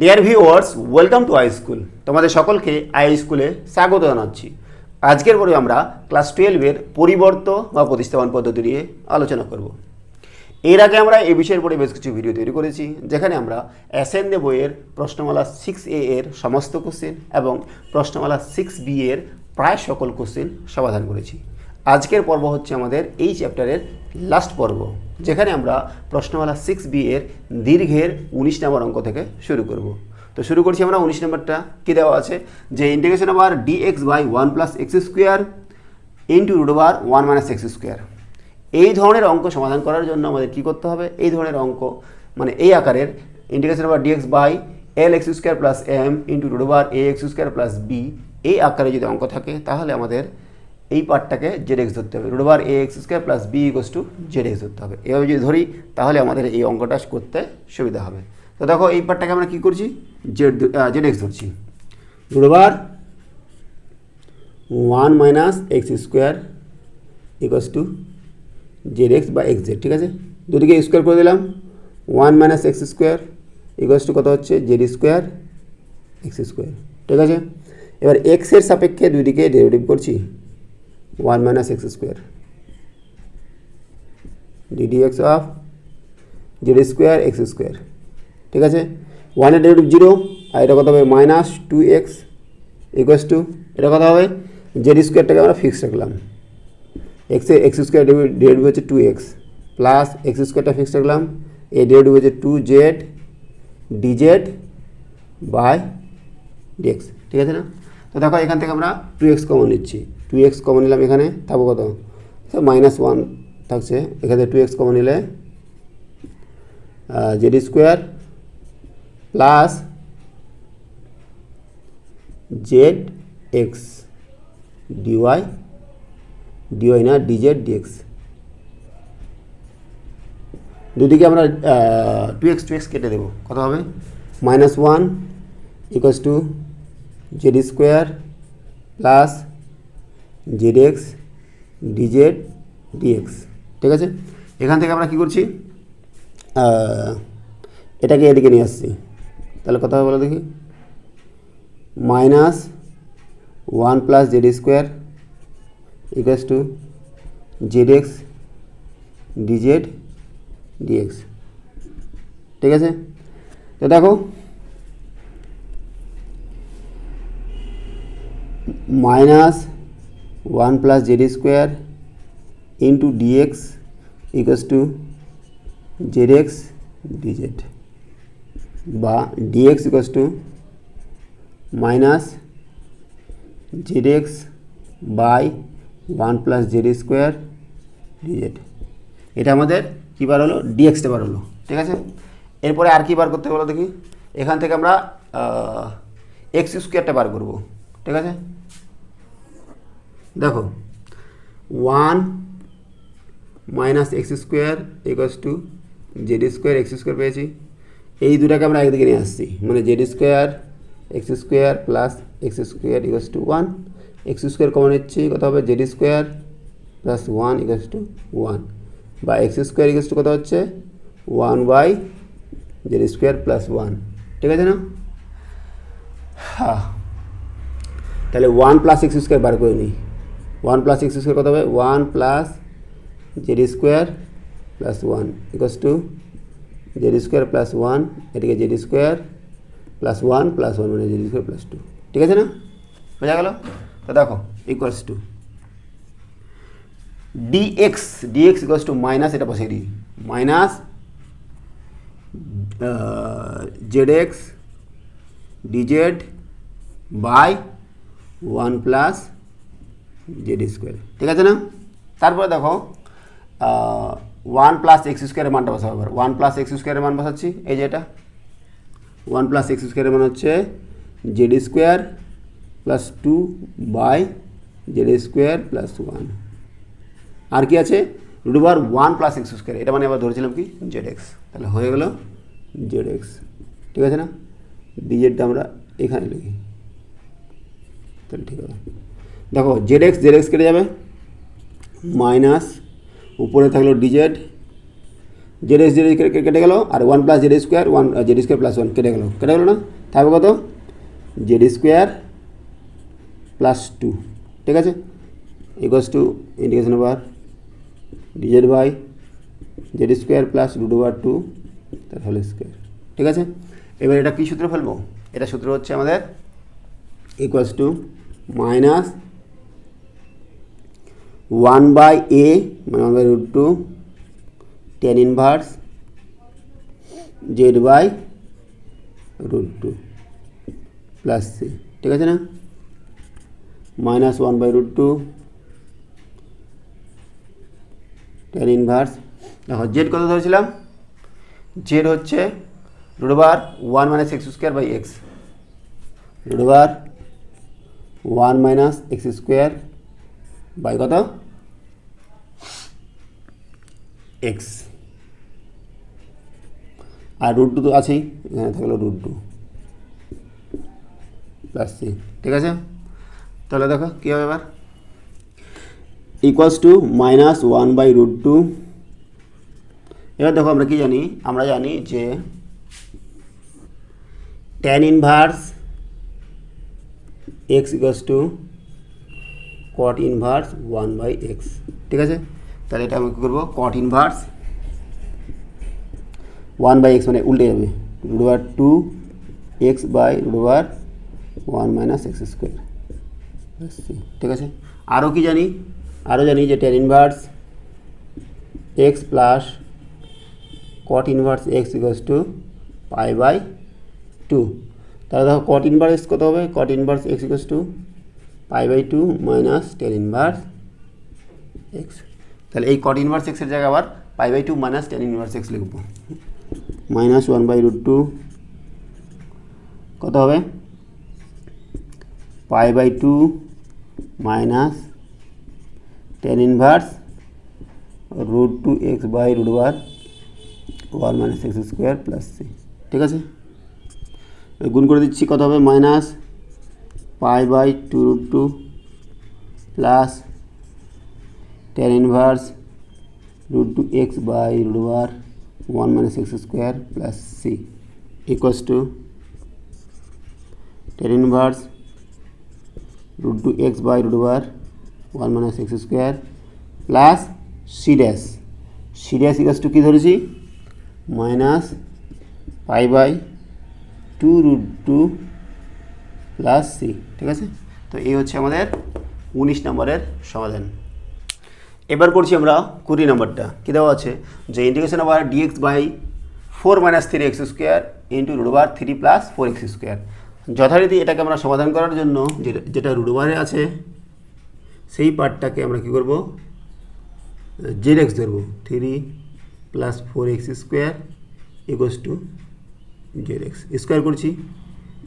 Dear viewers, welcome to I school. তোমাদের সকলকে I স্কুলে স্বাগত জানাচ্ছি। আজকের পরে আমরা ক্লাস 12-এর পরিবর্ত বা প্রতিস্থাপন পদ্ধতি নিয়ে আলোচনা করব। এর আগে আমরা এই বিষয়ের উপরে বেশ কিছু ভিডিও তৈরি করেছি, যেখানে আমরা অ্যাসেন্ডে বইয়ের প্রশ্নমালা 6A এর সমস্ত কোশ্চেন এবং প্রশ্নমালা 6B এর প্রায় সকল কোশ্চেন সমাধান করেছি। আজকের পর্ব হচ্ছে আমাদের এই চ্যাপ্টারের লাস্ট পর্ব, যেখানে আমরা প্রশ্নমালা 6B এর দীর্ঘের 19 নম্বর অঙ্ক থেকে শুরু করব। তো শুরু করছি আমরা। 19 নম্বরটা কী দেওয়া আছে, যে integration over dx by 1 plus x square into root over 1 minus x square. এই ধরনের অঙ্ক সমাধান করার জন্য আমাদের কী করতে হবে, এই ধরনের অঙ্ক মানে এই আকারের integration over dx by l x square plus m into root over a x square plus b, এই আকারে যদি অঙ্ক থাকে তাহলে আমাদের এই পার্টটাকে জেড এক্স ধরতে হবে। Root over a x square plus b equals to Z x ধরতে হবে। এভাবে যদি ধরি তাহলে আমাদের এই অঙ্কটা করতে সুবিধা হবে। তো দেখো, এই পার্টটাকে আমরা কী করছি, জেড এক্স ধরছি। Root over 1 minus x square equals to Z x বা এক্স জেড। ঠিক আছে, দুদিকে স্কোয়ার করে দিলাম। 1 minus x square equals to কত হচ্ছে, জেড স্কোয়ার এক্স স্কোয়ার। ঠিক আছে, এবার এক্সের সাপেক্ষে দুই দিকে ডেরিভেটিভ করছি। 1 minus x square ddx of z square x square. ঠিক আছে, 1 এর ডেরিভেটিভ 0, আর এটা কত হবে মাইনাস 2x ইকুয়ালস টু, এটা কত হবে, জেড স্কোয়ারটাকে আমরা ফিক্স রাখলাম। এক্স স্কোয়ার ডেরিভেটিভ হচ্ছে 2x প্লাস এক্স স্কোয়ারটা ফিক্স রাখলাম, এই ডেরিভেটিভ হচ্ছে 2z ডিজেড বাই ডিএক্স। ঠিক আছে না? তো দেখো, এখান থেকে আমরা 2x কমন নিচ্ছি। 2x কমন নিলাম, এখানে থাকবো কত, মাইনাস 1 থাকছে। এখানে 2x কমন নিলে z square plus z x dy না ডিজেড ডিএক্স। দুদিকে আমরা 2x কেটে দেবো, কত হবে, minus 1 equals to z square plus z x DZ dx. ঠিক আছে, এখান থেকে আমরা কী করছি, এটাকে এদিকে নিয়ে আসছি। তাহলে কত হবে বলো দেখি, minus 1 plus Z square equals to Z x DZ dx. ঠিক আছে, তো দেখো minus 1 plus Z square into DX equals to Z x DZ বা DX equals to minus Z x by 1 plus Z square DZ. এটা আমাদের কী বার হলো, ডিএক্সটা বার হলো। ঠিক আছে, এরপরে আর কী বার করতে বলো দেখি, এখান থেকে আমরা এক্স স্কোয়ারটা বার করব। ঠিক আছে, দেখো 1 minus x square equals to z square x square পেয়েছি। এই দুটাকে আমরা একদিকে নিয়ে আসছি, মানে Z square x square plus x square equals to 1। X square common নিচ্ছি, কত হবে, z square plus 1 equals to 1 বা এক্স স্কোয়ার ইকুয়ালস টু কত হচ্ছে 1 বাই জেড স্কোয়ার প্লাস 1। ঠিক আছে না? হ্যাঁ, তাহলে 1 প্লাস এক্স স্কোয়ার বার করে নিই। 1 প্লাস এক্স স্কোয়ার কত হবে, 1 plus Z square plus 1 equals to z square plus 1, এদিকে জেড স্কোয়ার প্লাস 1 প্লাস 1 মানে জেড স্কোয়ার প্লাস 2। ঠিক আছে না, বোঝা গেল? তো দেখো equals to d x equals to minus, এটা বসিয়ে দিই, minus Z x DZ by 1 plus Z square. ঠিক আছে না? তারপরে দেখো 1 প্লাস এক্স স্কোয়ারের মানটা বসাবো। এবার 1 প্লাস এক্স স্কোয়ারের মান বসাচ্ছি, এই যে এটা 1 প্লাস এক্স স্কোয়ারের মান হচ্ছে z square plus 2 by Z square plus 1। আর কি আছে, root over 1 plus x square, এটা মানে আবার ধরেছিলাম কি জেড এক্স। তাহলে হয়ে গেল জেড এক্স। ঠিক আছে না? ডিজেডটা আমরা এখানে লিখি, তাহলে ঠিক হবে। দেখো জেড এক্স কেটে যাবে, মাইনাস উপরে থাকলো ডিজেড জেড এক্স জেড কেটে গেল, আর 1 plus Z square, 1 Z square plus 1 কেটে গেল না, থাকবে কত জেড স্কোয়ার প্লাস 2, ঠিক আছে, equals to integration over DZ by Z square plus root over 2 তার হোল স্কোয়ার, ঠিক আছে। এবার এটা কী সূত্র ফেলবো, এটা সূত্র হচ্ছে আমাদের equals to minus 1 by a মানে 1 by root 2 tan inverse Z by root 2 plus C, ঠিক আছে না, minus 1 by root 2 tan inverse, দেখো জেড কত ধরেছিলাম, জেড হচ্ছে root over 1 minus x square by x, root over 1 minus x square by কত x, আর root 2 তো আছেই, এখানে থাকলো রুট 2 প্লাস সি, ঠিক আছে। তাহলে দেখো কী হবে এবার, equals to minus 1 by root 2। এবার দেখো আমরা কি জানি, আমরা জানি যে tan inverse x equals to cot inverse 1 by x, ঠিক আছে। তাহলে এটা আমি কী করবো, cot ইনভার্স 1 বাই এক্স মানে উল্টে যাবে, root over 2 x by root over 1 minus x square, ঠিক আছে। আরও কি জানি, আরও জানি যে tan inverse x plus cot inverse x equals to pi by 2। তাহলে দেখো cot ইনভার্স এক্স কত হবে, cot inverse x equals to pi by 2 minus tan inverse x. তাহলে এই cot ইনভার্স এক্সের জায়গায় আবার pi by 2 minus tan inverse x লিখব, মাইনাস 1 বাই রুট 2 কত হবে pi by 2 minus tan inverse root 2 x by root over 1 minus x square plus C, ঠিক আছে। গুণ করে দিচ্ছি, কত হবে minus pi by 2 root 2 plus tan inverse root 2 x by root over 1 minus x square plus c equals to tan inverse root 2 x by root over 1 minus x square plus c dash, C dash equals to কী ধরেছি minus pi by 2 root 2 plus C, ঠিক আছে। তো এই হচ্ছে আমাদের 19 নম্বরের সমাধান। এবার করছি আমরা 20 নম্বরটা, কী দেওয়া আছে যে integration over dx by 4 minus 3 x square into root over 3 plus 4 x square. যথারীতি এটাকে আমরা সমাধান করার জন্য যেটা রুট ওভারে আছে সেই পার্টটাকে আমরা কী করব, জেড এক্স ধরবো, 3 plus 4 x square equals to Z x square করছি,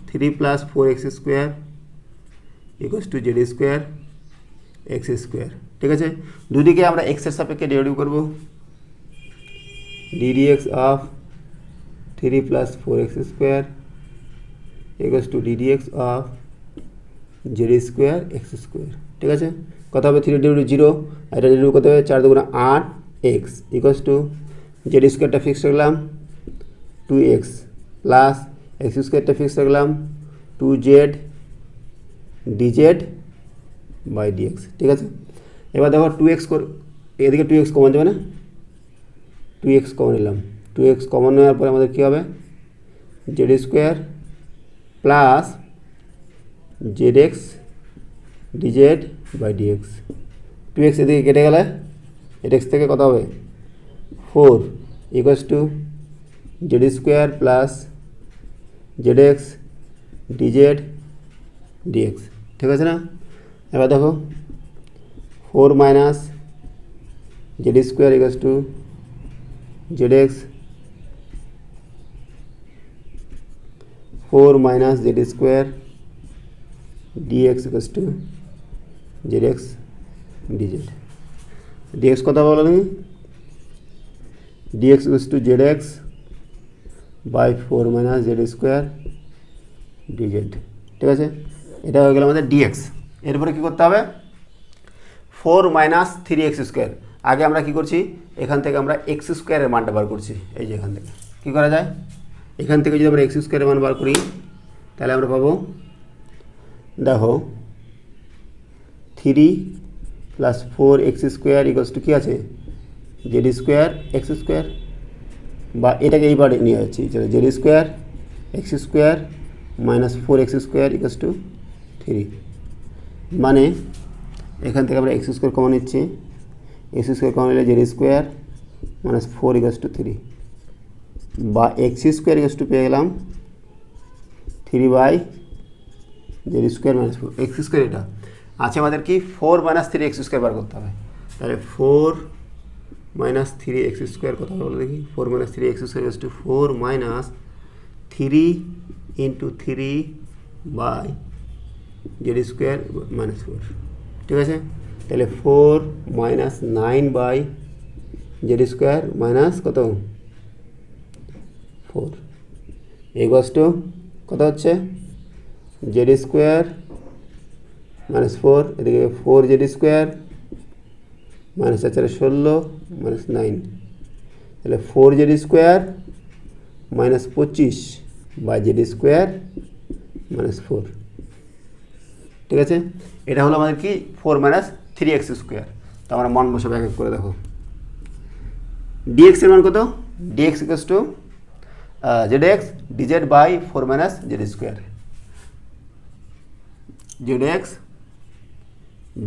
3 plus 4 x square equals to z square x square, ঠিক আছে। দুদিকে আমরা এক্সের সাপেক্ষে ডেরিভেটিভ করব, ddx of 3 plus 4 x square equals two ddx of z square x square, ঠিক আছে। কত হবে 3 ডেরিভেটিভ 0, আর এটা ডেরিভেটিভ কত হবে 4 দুগুণা 8 এক্স ইকুয়ালস টু জেড স্কোয়ারটা ফিক্স রাখলাম 2x প্লাস এক্স স্কোয়ারটা ফিক্স রাখলাম 2z dz বাই dx, ঠিক আছে। এবার দেখো 2x এদিকে 2x কমন যাবে না, 2x কমন নিলাম, 2x কমন নেওয়ার পরে আমাদের কী হবে z square plus zx dz by dx, 2x এদিকে কেটে গেলে x থেকে কত হবে 4 equals to z square plus zx dz dx, ঠিক আছে না। এবার দেখো 4 minus Z square equals to zx 4 minus Z square dx equals to zx dz, dx কথা বলো তুমি, dx equals to zx by 4 minus Z square dz, ঠিক আছে। এটা হয়ে গেল আমাদের dx। এরপরে কী করতে হবে 4 মাইনাস 3 এক্স স্কোয়ার, আগে আমরা কি করছি, এখান থেকে আমরা এক্স স্কোয়ারের মানটা বার করছি। এই যে এখান থেকে কী করা যায়, এখান থেকে যদি আমরা এক্স স্কোয়ারের মান বার করি তাহলে আমরা পাবো, দেখো 3 + 4x² = কী আছে, z² x² বা এটাকে এইবারে নিয়ে যাচ্ছি, z² x² - 4x² = 3। মানে এখান থেকে আমরা x² কমন নিচ্ছি, x² কমন নিলে z² - 4 = 3 বা x² পেয়ে গেলাম 3/z² - 4 x² এটা আছে আমাদের কি 4 - 3x² বার করতে হবে। তাহলে 4 - 3x² কত হবে বলো দেখি, 4 - 3x² = 4 - 3 × 3/z² - 4, ঠিক আছে। তাহলে 4 - 9/z² মাইনাস কত 4 = কত হচ্ছে, z² - 4, এদিকে 4z² - 4 × 16 - 9, তাহলে 4z² - 25/z² - 4, ঠিক আছে। এটা হলো আমাদের কি 4 - 3x²। তো আমরা মান বসাবো এক এক করে। দেখো dx এর মান কত, dx = zx dz/4 - z², zx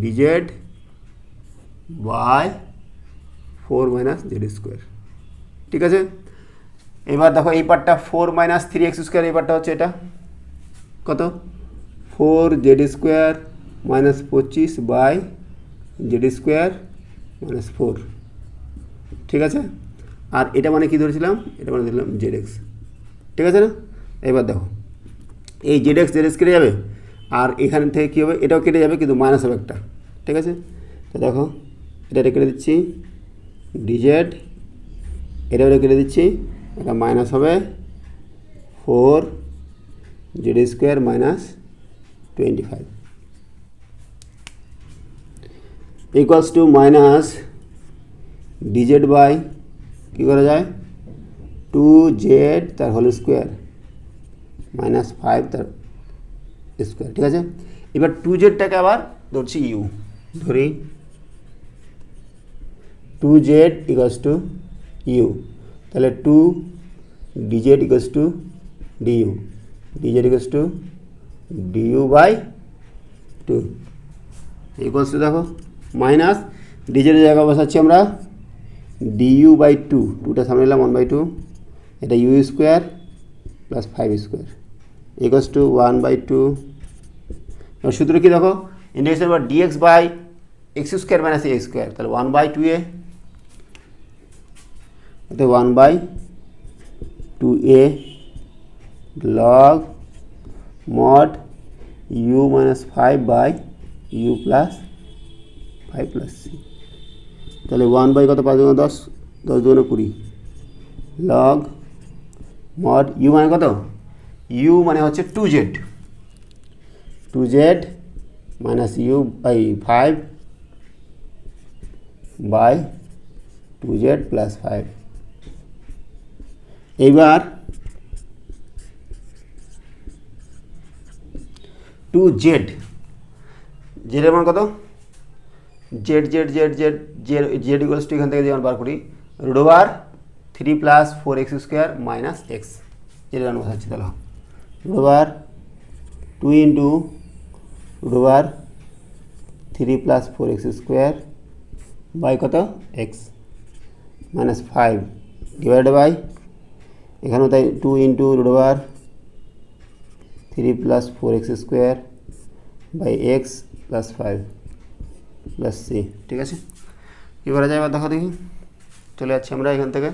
dz/4 - z², ঠিক আছে। এবার দেখো এই পার্টটা 4 - 3x², এই পার্টটা হচ্ছে এটা কত, 4z² - 25/z² - 4, ঠিক আছে। আর এটা মানে কি ধরেছিলাম, এটা মানে ধরলাম zx, ঠিক আছে না। এবার দেখো এই zx কেটে যাবে আর এখান থেকে কী হবে, এটাও কেটে যাবে কিন্তু মাইনাস হবে একটা, ঠিক আছে। তো দেখো এটা কেটে দিচ্ছি dz, এটাও কেটে দিচ্ছি, এটা মাইনাস হবে 4z² - 25 = -dz/ কী করা যায় 2z তার হোল স্কোয়ার -5 তার স্কোয়ার, ঠিক আছে। এবার 2zটাকে আবার ধরছি ইউ, ধরি 2z = ইউ, তাহলে 2dz = du, dz = du/2 দেখো মাইনাস dz এর জায়গায় বসাচ্ছি আমরা du/2, 2টা সামনে নিলাম 1/2, এটা u² + 5² = 1/2। এবার সূত্র কি দেখো, ইন্টিগ্রেশন বা dx/x² - a², তাহলে 1/2a, অর্থাৎ 1/2a log mod u - 5/u + 5 + c, তাহলে 1/কত 5 × 10, 10 × 2 = 20 log mod u মানে কত, u মানে হচ্ছে 2z - u/5 2z + 5। এইবার 2z এর মান কত, z এখান থেকে যেমন বার করি √3 + 4x² - x, এর মান বসাচ্ছি, তাহলে √2 × √3 + 4x² কত x -5 ডিভাইডেড বাই, এখানেও তাই 2 × √3 + 4x² x + 5 + c, ঠিক আছে। কী করা যায় এবার দেখো দেখি, চলে যাচ্ছি আমরা এখান থেকে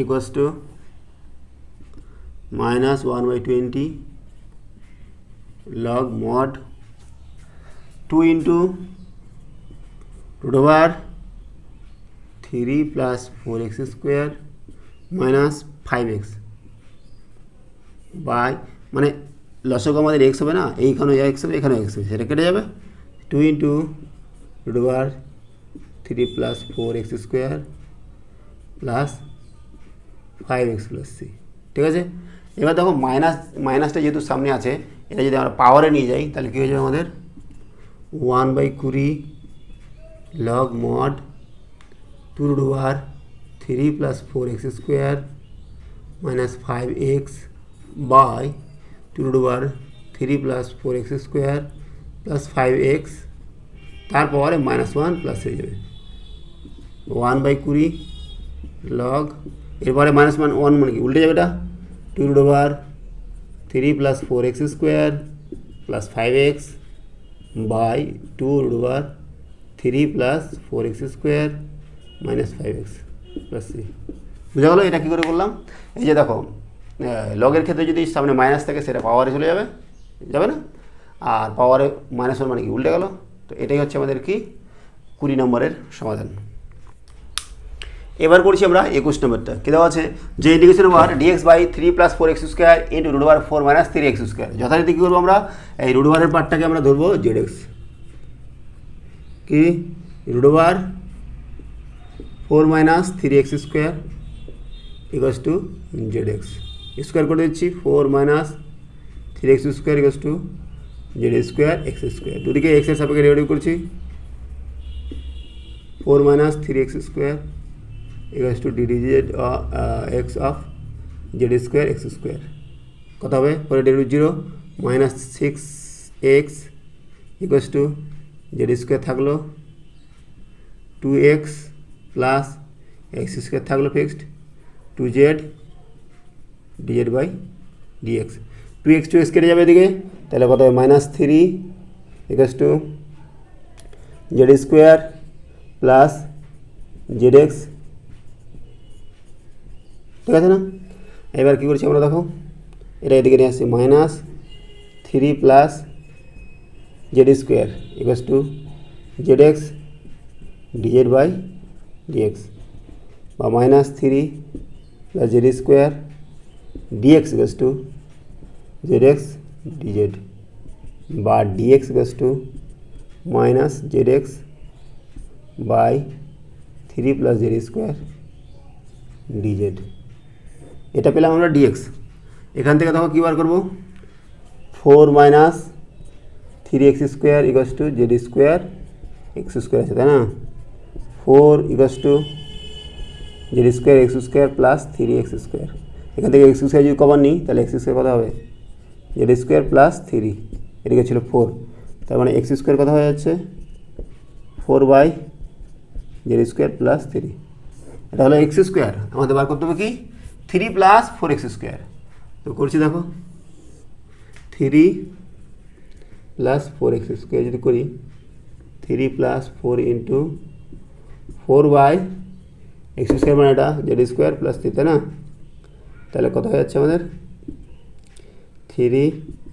equals to -1/20 log mod 2 × √3 + 4x² - 5x by, মানে লসক আমাদের এক্স হবে না, এইখানেও এক্স হবে, এখানেও এক্স হবে, সেটা কেটে যাবে। 2 into root over 3 plus 4x square plus 5x plus C. ঠিক আছে, এবার দেখো মাইনাসটা যেহেতু সামনে আছে, এটা যদি আমরা পাওয়ারে নিয়ে যাই তাহলে কী হয়ে যাবে আমাদের 1/20 log mod 2 root over 3 plus 4x square minus 5x by 2 root over 3 plus 4x square plus 5x, তারপরে -1 প্লাস হয়ে যাবে 1/20 লগ, এরপরে -1 মানে কি উল্টে যাবে, এটা 2 root over 3 plus 4x square plus 5x by 2 root over 3 plus 4x square minus 5x plus c. বুঝা গেলো এটা কী করে করলাম? এই যে দেখো, লগের ক্ষেত্রে যদি সামনে মাইনাস থাকে সেটা পাওয়ারে চলে যাবে, যাবে না, আর পাওয়ারে -1 মানে কি উল্টে গেল। তো এটাই হচ্ছে আমাদের কি 20 নম্বরের সমাধান। এবার করছি আমরা 21 নম্বরটা। কী দেওয়া আছে, যে integration over dx by 3 plus 4x square into root over 4 minus 3x square. যথারীতি কী করবো আমরা, এই রুট ওভারের পার্টটাকে আমরা ধরবো জেড কি root over 4 minus 3x square equals to z square করে দিচ্ছি, 4 minus 3x square equals to z square x square. দুদিকে এক্সের সাপেক্ষে ডেরিভেটিভ করছি, 4 minus 3x square equals to d z x of z square x square. কত হবে, পরে derivative 0 minus 6x equals to z square থাকলো 2x প্লাস এক্স স্কোয়ার থাকলো fixed 2z d z by d x. 2x কেটে যাবে এদিকে, তাহলে কত হবে, -3 equals to z square plus z x. ঠিক আছে না? এবার কী করছি আমরা, দেখো এটা এদিকে নিয়ে আসছি, -3 plus Z square equals to Z x DZ by DX, বা -3 plus Z square DX equals to Z x DZ, বা DX equals to minus Z x by 3 plus Z square DZ. এটা পেলাম আমরা ডিএক্স। এখান থেকে দেখো কী বার করবো, 4 minus 3x square equals to z square x square আছে, তাই না? 4 equals to z square x square plus 3x square. এখান থেকে এক্স স্কোয়ার যদি কমন নিই তাহলে এক্স স্কোয়ার কত হবে, জেড স্কোয়ার প্লাস 3, এদিকে ছিল 4, তার মানে এক্স স্কোয়ার কত হয়ে যাচ্ছে 4 বাই জেড স্কোয়ার প্লাস 3। এটা হলো এক্স স্কোয়ার। আমাদের বার করতে হবে কি 3 প্লাস 4x স্কোয়ার। তো করছি দেখো, 3 প্লাস 4x স্কোয়ার যদি করি, 3 plus 4 into 4 by x square মানে এটা জেড স্কোয়ার প্লাস 3, তাই না? তাহলে কত হয়ে যাচ্ছে আমাদের 3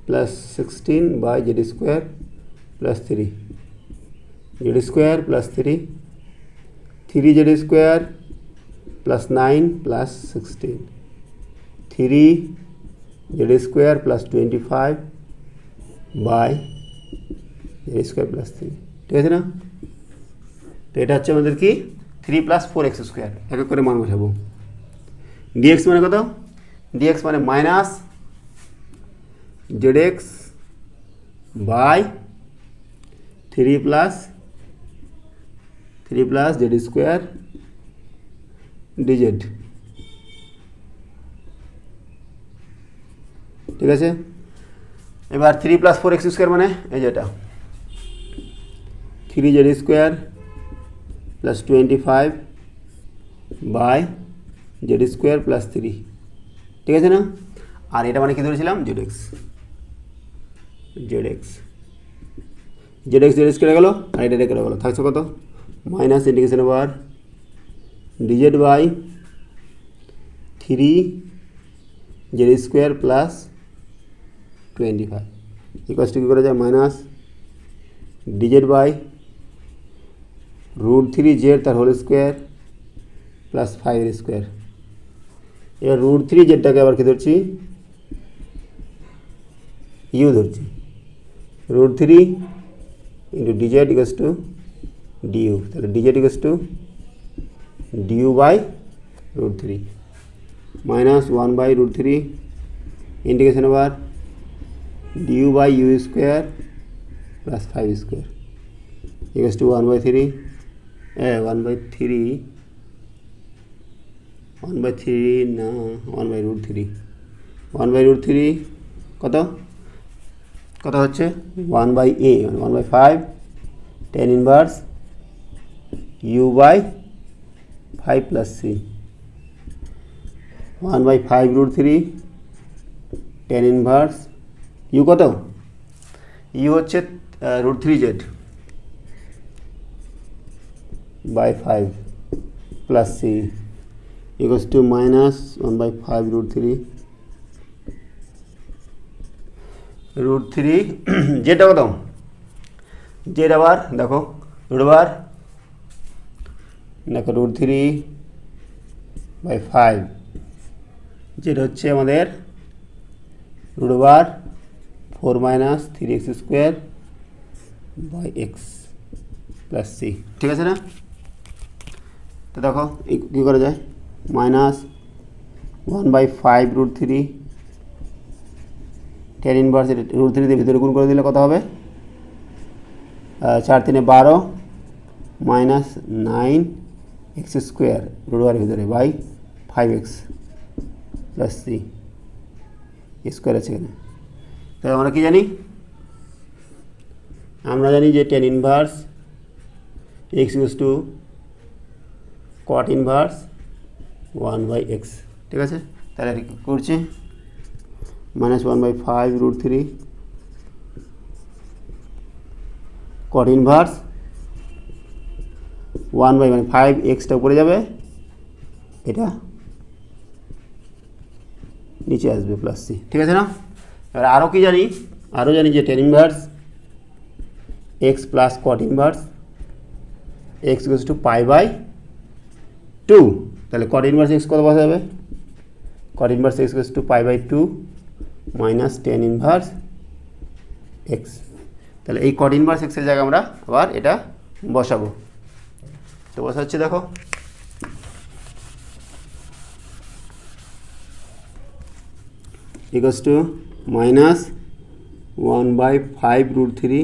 plus 16 by Z square plus 3, Z square plus 3 Z square plus 9 plus 16, 3 Z square plus 25 by Z square plus 3। ঠিক আছে না? তো এটা হচ্ছে আমাদের কি 3 প্লাস 4x স্কোয়ার। এক এক করে মান বসাবো। ডিএক্স মানে কত, ডিএক্স মানে minus Z x by 3 plus Z square d z. ঠিক আছে, এবার 3 প্লাস 4x স্কোয়ার মানে এই যেটা 3 Z square plus 25 by Z square plus 3। ঠিক আছে না? আর এটা মানে কি ধরেছিলাম, জেড এক্স জেড স্কোয়ার গেলো, আর এটা কেটে গেলো, থাকছে কত minus integration over DZ by 3 Z square plus 25 equals to কী করা যায়, মাইনাস ডিজেড বাই √3 জেড তার হোল স্কোয়ার প্লাস 5 স্কোয়ার। এবার √3 জেডটাকে আবার কী ধরছি ইউ ধরছি, root three into DZ equals to DU, তাহলে DZ equals to DU by root three minus one by root three integration over DU by U square plus five square equals to one by three না one by root three কত হচ্ছে one by a মানে one by five tan inverse u by five plus c, one by five root three tan inverse u কত, u হচ্ছে root three z by five plus c equals to minus one by five root three z কত, z আবার দেখো root three by five, যেটা হচ্ছে আমাদের root over four minus three x square by x plus C, ঠিক আছে না। তো দেখো কী করা যায়, minus one by five root three tan inverse root three দিয়ে ভিতরে গুণ করে দিলে কত হবে, চার তিনে 12 minus nine x square root ওভারের ভিতরে by five x plus c square আছে এখানে। তাহলে আমরা কি জানি, আমরা জানি যে tan inverse x equals to cot inverse one by x, ঠিক আছে। তাহলে করছি minus one by five root three cot inverse one by মানে ফাইভ এক্সটা উপরে যাবে, এটা নিচে আসবে প্লাস সি, ঠিক আছে না। এবার আরও কি জানি, জানি যে tan inverse x plus cot inverse x equals to pi by two, তাহলে কট ইনভার্স এক্স কত বসা যাবে, cot inverse x equals to pi by two minus ten inverse x, তাহলে এই কট ইনভার্স এক্সের জায়গায় আমরা আবার এটা বসাবো। তো বসাচ্ছি দেখো, equals to minus one by five root three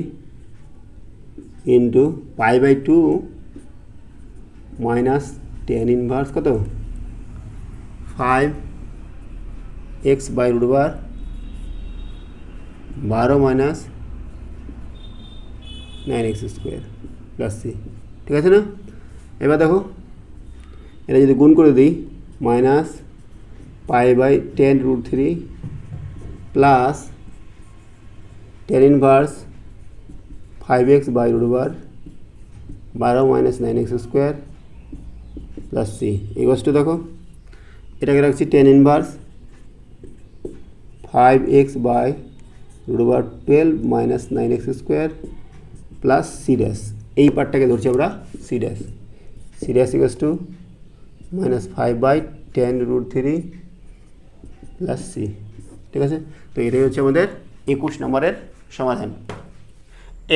into pi by two minus ten inverse কত five x by root over 12 minus nine x square plus C, ঠিক আছে না। এবার দেখো এটা যদি গুণ করে দিই, minus pi by ten root three plus tan inverse five x by root over 12 minus nine x square plus c equals to দেখো এটাকে রাখছি tan inverse five x by root over 12 minus nine x square plus c dash, এই পার্টটাকে ধরছি আমরা c dash equals to minus five by ten root three plus C, ঠিক আছে। তো এটাই হচ্ছে আমাদের 21 নম্বরের সমাধান।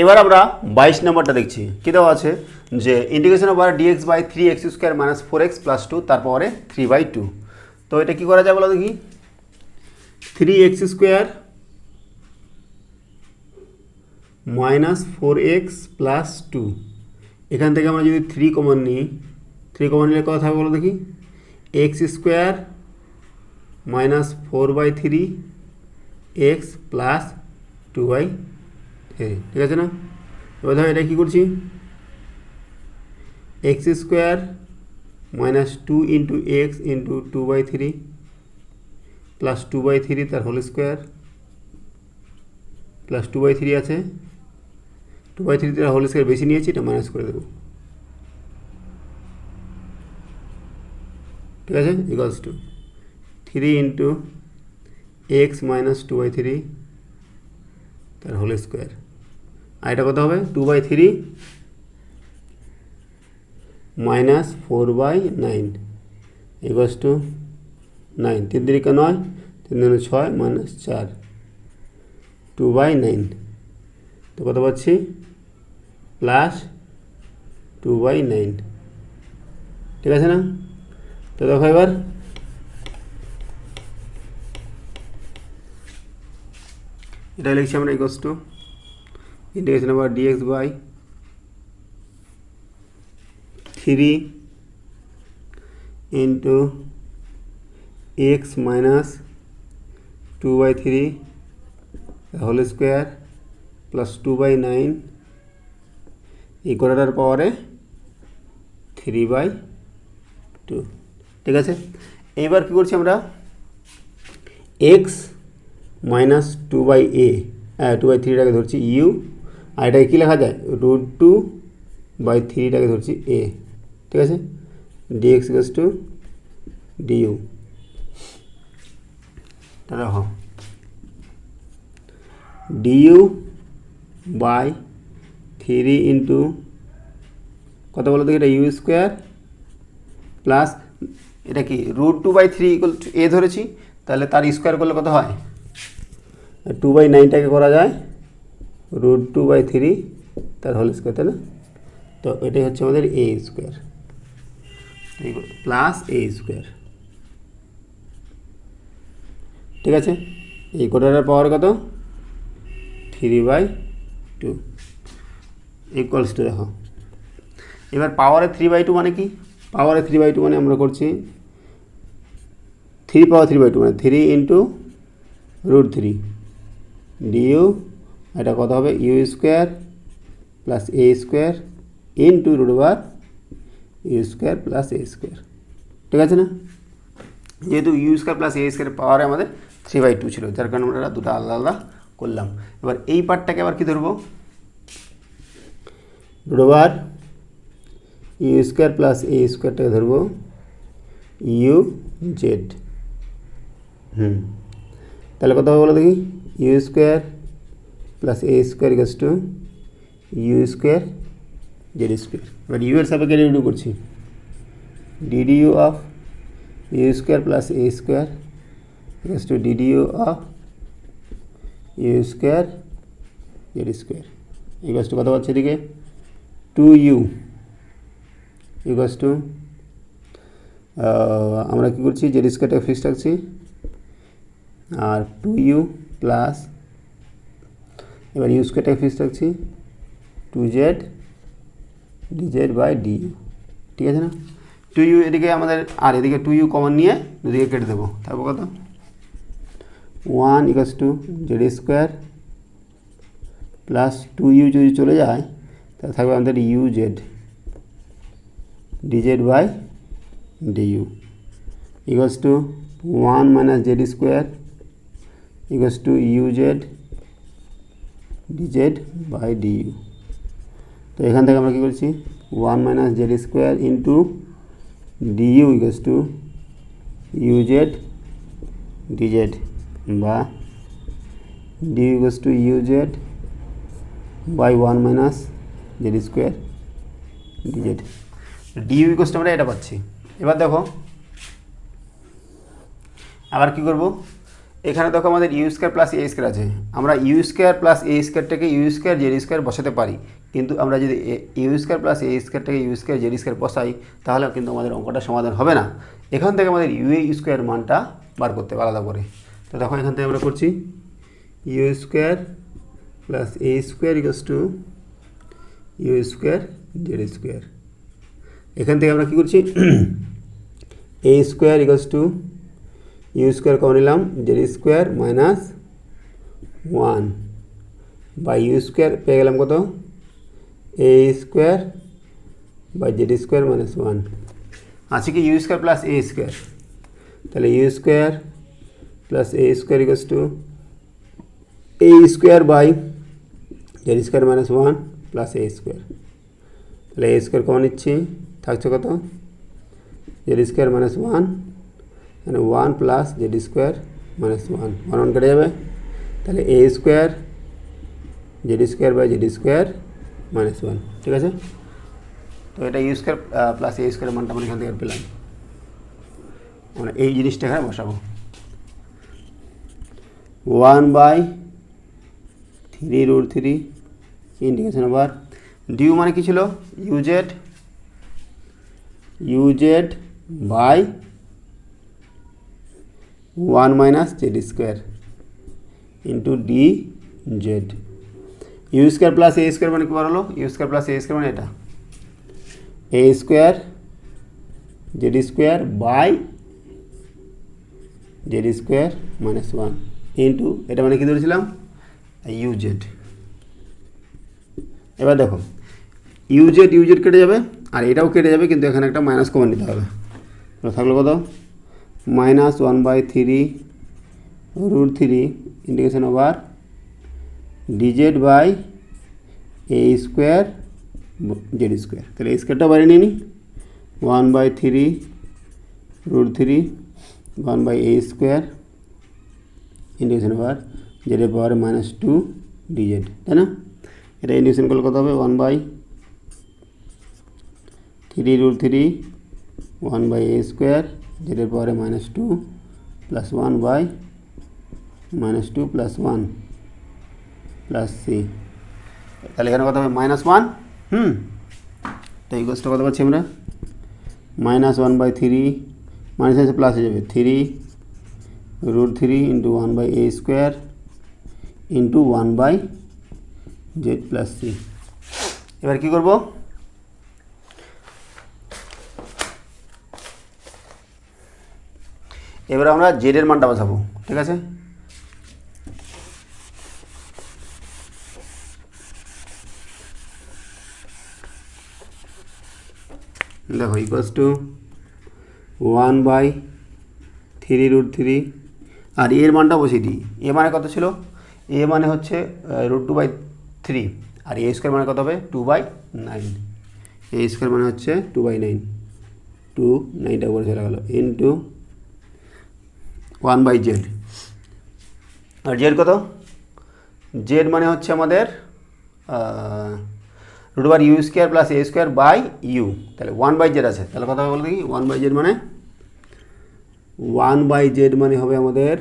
এবার আমরা 22 নম্বরটা দেখছি, কী দেওয়া আছে যে integration over dx by three x square minus four x plus two, তারপরে থ্রি বাই টু। তো এটা কী করা যায় বলো দেখি, three x square minus four x plus two, এখান থেকে আমরা যদি থ্রি কমন নিই, নিলে কথা থাকবে বলো দেখি, X square minus four by three X plus two by three, ঠিক আছে না। এবার ধরো এটা কী করছি, X square minus two into X into two by three plus two by three তার whole square plus two by three আছে, টু বাই থ্রি তার হোল স্কোয়ার বেশি নিয়েছি, এটা মাইনাস করে দেবো, ঠিক আছে। Equals to three into X minus two by three তার হোল স্কোয়ার, আর এটা কত হবে two by three minus four by nine equals to nine, তিন তিরিকা নয়, তিন দিনে ছয় মাইনাস চার 2/9, তো কত পাচ্ছি প্লাস 2/9, ঠিক আছে না? তো দেখো এবার এটা লিখছি আমরা ইকুয়ালস টু ইন্টিগ্রেশন আবার dx by 3 into x minus 2/3 whole square plus 2/9 এই গোটাটার পাওয়ারে 3/2, ঠিক আছে? এইবার কী করছি আমরা x মাইনাস 2/3টাকে ধরছি ইউ, আর এটাকে কী লেখা যায় √2/3টাকে ধরছি এ, ঠিক আছে? dx ইকুয়ালস টু du, তাহলে দেখো du/3 ইন্টু কত বলো তো, এটা ইউ স্কোয়ার প্লাস এটা কি √2/3 ইকুয়াল টু এ ধরেছি, তাহলে তার স্কোয়ার করলে কত হয় 2/9টাকে করা যায় √2/3 তার হোল স্কোয়ার, তাই না? তো এটাই হচ্ছে আমাদের এ স্কোয়ার প্লাস এ স্কোয়ার, ঠিক আছে? এই গোটাটার পাওয়ার কত 3/2 ইকুয়ালস টু, দেখো এবার পাওয়ারে 3/2 মানে কি? পাওয়ারে 3/2 মানে আমরা করছি 3 পাওয়ার 3/2 মানে 3 ইন্টু √3 du, এটা কত হবে u square plus A square into √, you square plus A square, ঠিক আছে না? যেহেতু ইউ স্কোয়ার প্লাস এ স্কোয়ার পাওয়ারে আমাদের 3/2 ছিল, যার কারণে আমরা দুটো আলাদা আলাদা করলাম। এবার এই পার্টটাকে আবার কী ধরবো √, ইউ স্কোয়ার প্লাস এ স্কোয়ারটাকে ধরবো ইউ জেড, তাহলে কত হবে বলো দেখি U square plus A square equals to U square Z square. এবার ইউ এর সাপেক্ষে ডেরিভেটিভ করছি, DDU of U square plus A square equals to DDU of U square Z square equals to কত পাচ্ছি এদিকে 2u ইকুয়ালস টু আমরা কী করছি জেড স্কোয়ারটাকে ফিক্সড রাখছি, আর 2u প্লাস এবার ইউ স্কোয়ারটাকে ফিক্সড রাখছি 2z dz/du, ঠিক আছে না? 2u এদিকে আমাদের, আর এদিকে 2u কমন নিয়ে দুদিকে কেটে দেবো, তারপর কত 1 equals to z square plus 2u যদি চলে যায় তাহলে থাকবে আমাদের u z dz/du equals to 1 minus Z square equals to u z dz/du। তো এখান থেকে আমরা কী করছি 1 minus Z square into d u equals to u z dz বা d u equals to u z by 1 minus Z square dz, d u equals to আমরা এটা পাচ্ছি। এবার দেখো আবার কী করবো, এখানে দেখো আমাদের ইউ স্কোয়ার প্লাস এ স্কোয়ার আছে, আমরা ইউ স্কোয়ার প্লাস এ স্কোয়ারটাকে ইউ স্কোয়ার জেড স্কোয়ার বসাতে পারি, কিন্তু আমরা যদি ইউ স্কোয়ার প্লাস এ স্কোয়ারটাকে ইউ স্কোয়ার জেড স্কোয়ার বসাই তাহলে কিন্তু আমাদের অঙ্কটা সমাধান হবে না। এখান থেকে আমাদের ইউ এ স্কোয়ার মানটা বার করতে হবে আলাদা করে। তো দেখো এখান থেকে আমরা করছি U square plus A square equals to U square Z square. এখান থেকে আমরা কী করছি A square equals to U square common নিলাম Z square minus 1 by U square পেয়ে গেলাম কত A square by Z square minus 1 আছে কি ইউ স্কোয়ার প্লাস এ স্কোয়ার, তাহলে U square plus A square equals to A square by Z square minus 1 plus A square, তাহলে A square common নিচ্ছি থাকছে কত জেড স্কোয়ার মাইনাস 1 মানে 1 plus Z square minus 1 1 কেটে যাবে, তাহলে A square Z square by Z square minus 1, ঠিক আছে? তো এটা ইউ স্কোয়ার প্লাস এ স্কোয়ার মানটা আমরা এখান থেকে পেলাম, আমরা এই জিনিসটা এখানে বসাবো 1 by 3 root 3 integration over DU মানে কি ছিল UZ by 1 minus Z square into D Z U square plus A square মানে কি হলো ইউ স্কোয়ার প্লাস এ স্কোয়ার মানে এটা A square Z square by Z square minus 1 into এটা মানে কি ধরেছিলাম ইউজেড। এবার দেখো ইউজেড কেটে যাবে আর এটাও কেটে যাবে, কিন্তু এখানে একটা মাইনাস কমন নিতে হবে। থাকলো কত minus 1/3 root 3 integration over DZ by A square Z square. তাহলে এই স্কোয়ারটা বাইরে নিয়ে নিই 1/3 root 3 1/a square integration over জেডের পাওয়ার -2 ডিজেড, তাই না? এটা ইন্টিগ্রেশন করলে কত হবে 1/3 রুট 3 1/a স্কোয়ার জেডের পাওয়ারে -2 প্লাস 1/-2 প্লাস 1 প্লাস সি। তাহলে এখানে কত হবে -1। তো এই গোষ্ঠটা কত পাচ্ছি আমরা -1/3 মাইনাস আছে প্লাস হয়ে যাবে 3 root 3 into 1/a square into 1/z plus c. এবার কী করবো এবার আমরা জেডের মানটা বসাবো, ঠিক আছে? দেখো ইকুয়ালস টু 1/3 রুট 3 আর এর মানটা বসিয়ে দিই। এ মানে কত ছিল? এ মানে হচ্ছে √2/3 আর এ স্কোয়ার মানে কত হবে 2/9। এ স্কোয়ার মানে হচ্ছে 2/9, 9টা উপরে চলে গেল ইন্টু 1/z। আর জেড কত? জেড মানে হচ্ছে আমাদের √u² plus a² by you. তাহলে 1/z আছে, তাহলে কথা বলতে কি 1/z মানে 1/z মানে হবে আমাদের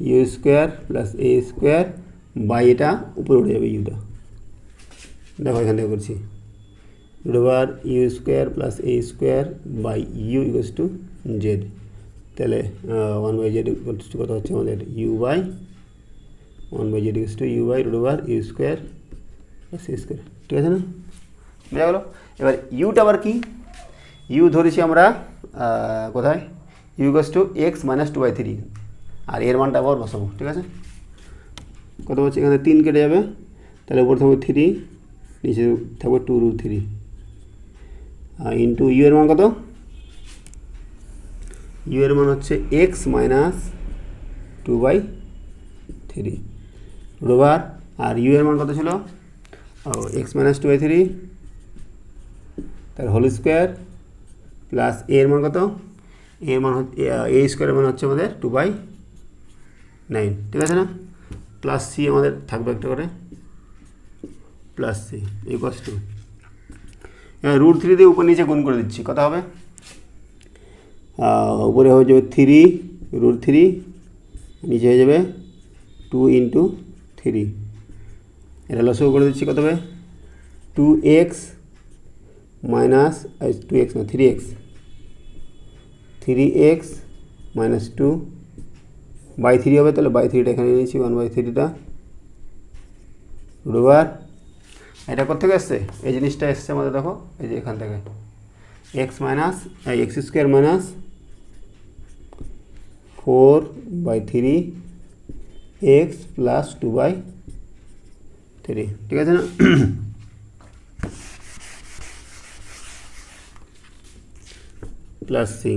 √u² প্লাস a² বাই এটা উপরে উঠে যাবে ইউটা। দেখো এখান থেকে করছি √u² plus a² by u equals to z. তাহলে 1/z কত হচ্ছে আমাদের u by 1/z equals to u by √u² plus a², ঠিক আছে না? বোঝা গেল? এবার ইউটা আবার কি? ইউ ধরেছি আমরা কোথায় ইউ ইকুয়ালস টু x - 2/3 আর এর মানটা আবার বসাবো, ঠিক আছে? কত হচ্ছে এখানে 3 কেটে যাবে, তাহলে উপর থাকবে 3 নিচে থাকবে 2 √3 ইন্টু ইউ এর মান কত? ইউ এর মান হচ্ছে x - 2/3 রোবার আর ইউ এর মান কত ছিল? x - 2/3 তার হোল স্কোয়ার প্লাস এ এর মান কত? এর মান হচ্ছে এ স্কোয়ারের মান হচ্ছে আমাদের 2/9, ঠিক আছে না? প্লাস সি আমাদের থাকবে একটা করে প্লাস সি ইকুয়ালস টু √3 দিয়ে উপর নিচে গুণ করে দিচ্ছি, কত হবে? উপরে হয়ে যাবে 3 √3 নিচে হয়ে যাবে 2 ইন্টু 3। এটা লসও করে দিচ্ছি, কত হবে? 2x মাইনাস 2x না 3x 3x - 2/3 হবে। তাহলে /3টা এখানে নিয়েছি 1/3টা রোবার। এটা কোথেকে এসছে? এই জিনিসটা এসছে আমাদের, দেখো এই যে এখান থেকে x² মাইনাস 4/3x প্লাস 2/3, ঠিক আছে না? Plus c.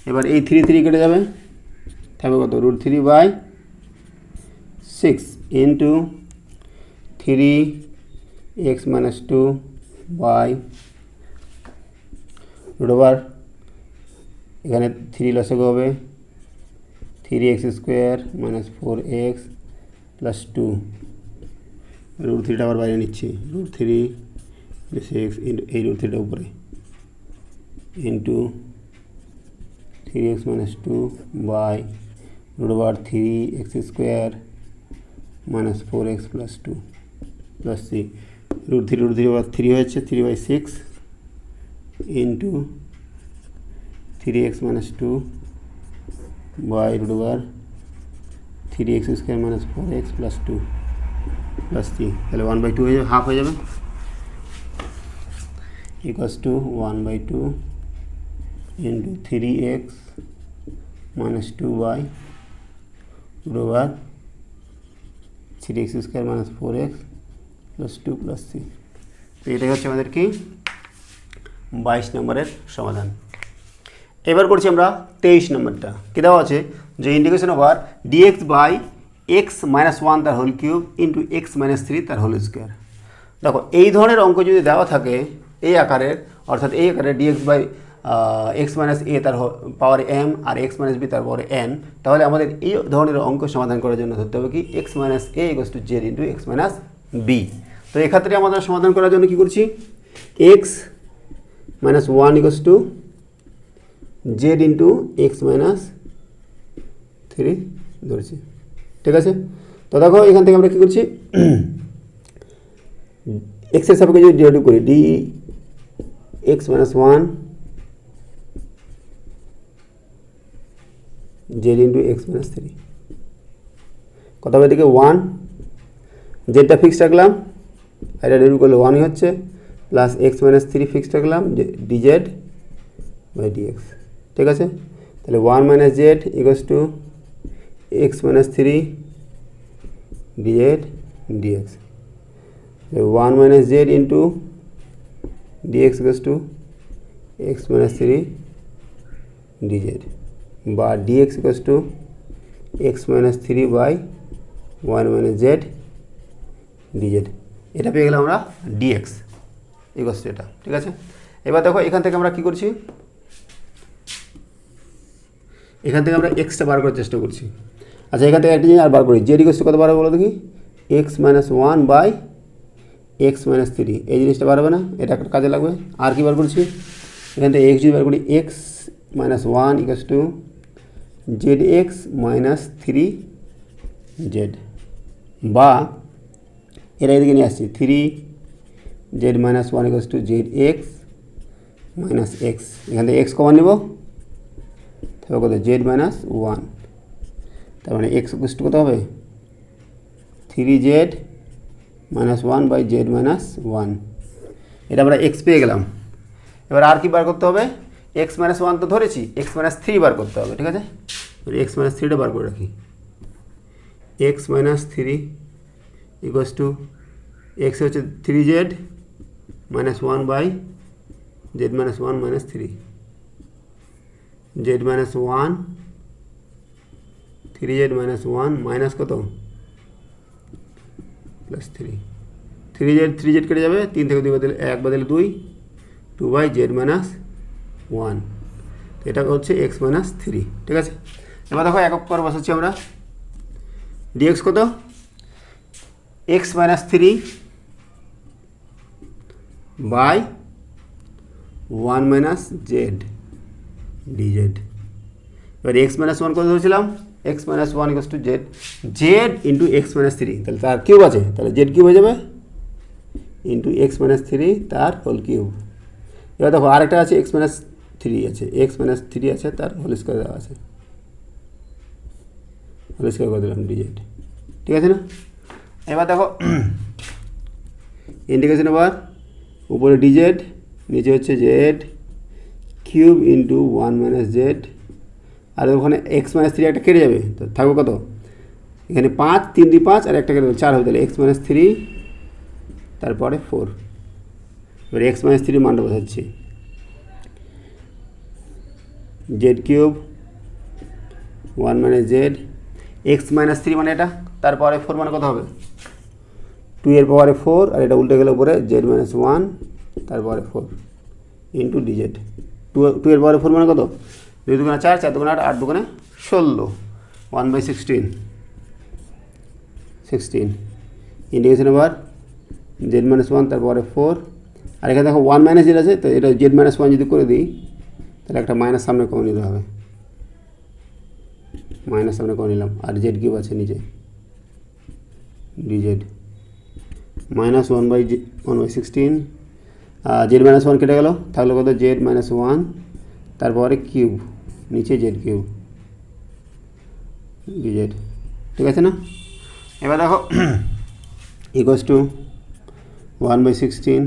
এবার এই 3 কেটে যাবে, থাকবে কত? √3/6 ইন্টু 3x - 2 বাই রোবার এখানে 3 লসগু হবে 3x² - 4x প্লাস 2 √3টা আবার বাইরে নিচ্ছি √3/6 ইন্টু এই √3টা উপরে into 3x minus 2 by root over 3x square minus 4x plus 2 plus 3 root 3 over 3 হচ্ছে 3 by 6 into 3x minus 2 by root over 3x square minus 4x plus 2 plus 3 তাহলে 1 by 2 হয়ে যাবে হাফ হয়ে যাবে equals to 1 by 2 into 3x minus 2 by root over 3x square minus 4x plus 2 plus 3 তো এটাই হচ্ছে আমাদের কি 22 নম্বরের সমাধান। এবার করছি আমরা 23 নম্বরটা। কি দেওয়া আছে যে integration over dx by x minus 1 তার whole cube into x minus 3 তার হোল স্কোয়ার। দেখো এই ধরনের অঙ্ক যদি দেওয়া থাকে এই আকারের, অর্থাৎ এই আকারে dx by x minus a তার পাওয়ার m আর x মাইনাস b তার পাওয়ার n, তাহলে আমাদের এই ধরনের অঙ্ক সমাধান করার জন্য ধরতে হবে কি x minus a equals to z into x minus b। তো এক্ষেত্রে আমাদের সমাধান করার জন্য কি করছি, x minus 1 equals to z into x minus 3 ধরেছি, ঠিক আছে। তো দেখো এখান থেকে আমরা কী করছি, x এর সাপেক্ষে যদি ডেরিভেটিভ করি d x minus 1 z into x minus 3 কত হবে, এদিকে 1 জেডটা ফিক্সড রাখলাম, এটা ডেরিভেটিভ করলে 1ই হচ্ছে, প্লাস x মাইনাস 3 ফিক্সড রাখলাম dz বাই dx, ঠিক আছে। তাহলে 1 minus z equals to x minus 3 dz dx, 1 minus z into dx equals to x minus 3 dz বা dx equals to x minus 3 by 1 minus z dz। এটা পেয়ে গেলাম আমরা dx equals two এটা, ঠিক আছে। এবার দেখো এখান থেকে আমরা কি করছি, এখান থেকে আমরা এক্সটা বার করার চেষ্টা করছি। আচ্ছা এখান থেকে একটা জিনিস আর বার করি, জেড ইকুয়ালস টু কত বার বলো দেখি, x minus 1 by x minus 3, এই জিনিসটা বার হবে না, এটা একটা কাজে লাগবে। আর কি বার করছি, এখান থেকে x যদি বার করি x minus 1 equals to zx minus 3z, বা এটা এদিকে নিয়ে আসছি 3z minus 1 equals to zx minus x, এখান থেকে x কমন নেব, তারপর কত z মাইনাস 1, তার মানে x ইকুয়ালস টু কত হবে 3z minus 1 by z minus 1, এটা আমরা x পেয়ে গেলাম। এবার আর কি বার করতে হবে, x মাইনাস 1 তো ধরেছি, x মাইনাস 3 বার করতে হবে, ঠিক আছে। x মাইনাস 3টা বার করে রাখি, x minus 3 equals to x হচ্ছে 3z minus 1 by z minus 1 minus 3, z minus 1 3z minus 1 minus কত প্লাস 3z কেটে যাবে, 3 থেকে 2 বদলে 1 বদলে 2 2 বাই z মাইনাস 1, এটা হচ্ছে x মাইনাস 3, ঠিক আছে। এবার দেখো একক পর বসাচ্ছি আমরা, dx কত x minus 3 by 1 minus z dz। এবার x মাইনাস 1 কত ধরেছিলাম, x minus 1 equals to z into x minus 3, তাহলে তার কিউব আছে, তাহলে z কিউব হয়ে যাবে ইন্টু x মাইনাস 3 তার হোল কিউব। এবার দেখো আরেকটা আছে x মাইনাস 3 আছে, x মাইনাস 3 আছে তার হোল স্কোয়ার দেওয়া আছে, হোল স্কোয়ার করে দিলাম dz, ঠিক আছে না। এবার দেখো ইন্টিগ্রেশন ওভার উপরে dz নিচে হচ্ছে z cube into 1 minus Z, আর ওখানে x মাইনাস 3 একটা কেটে যাবে, তো থাকবে কত, এখানে 5 3 2 5 আর একটা কেটে 4 হবে, তাহলে x মাইনাস 3 তারপরে 4, এবার x মাইনাস 3 মানটা বোঝাচ্ছি z cube 1 minus Z, x minus 3 মানে এটা, তারপরে 4 মানে কত হবে 2 এর পাওয়ারে 4, আর এটা উল্টে গেলে উপরে z মাইনাস 1 তারপরে 4 ইন্টু dz, 2 এর পাওয়ারে 4 মানে কত 2 দুগুণে 4 4 দুগুণে 8 8 দুগুণে 16, 1 by 16 integration over z minus 1 তারপরে 4, আর এখানে দেখো 1 মাইনাস জেড আছে, তো এটা z মাইনাস 1 যদি করে দিই তাহলে একটা মাইনাস সামনে কমে নিতে হবে, মাইনাস আমরা করে নিলাম, আর জেড কিউব আছে নিচে ডিজেড মাইনাস 1/16, জেড মাইনাস 1 কেটে গেল, থাকলো কত জেড মাইনাস 1, তারপরে কিউব নিচে জেড কিউব ডিজেড, ঠিক আছে না? এবার দেখো ইকুয়ালস টু 1/16,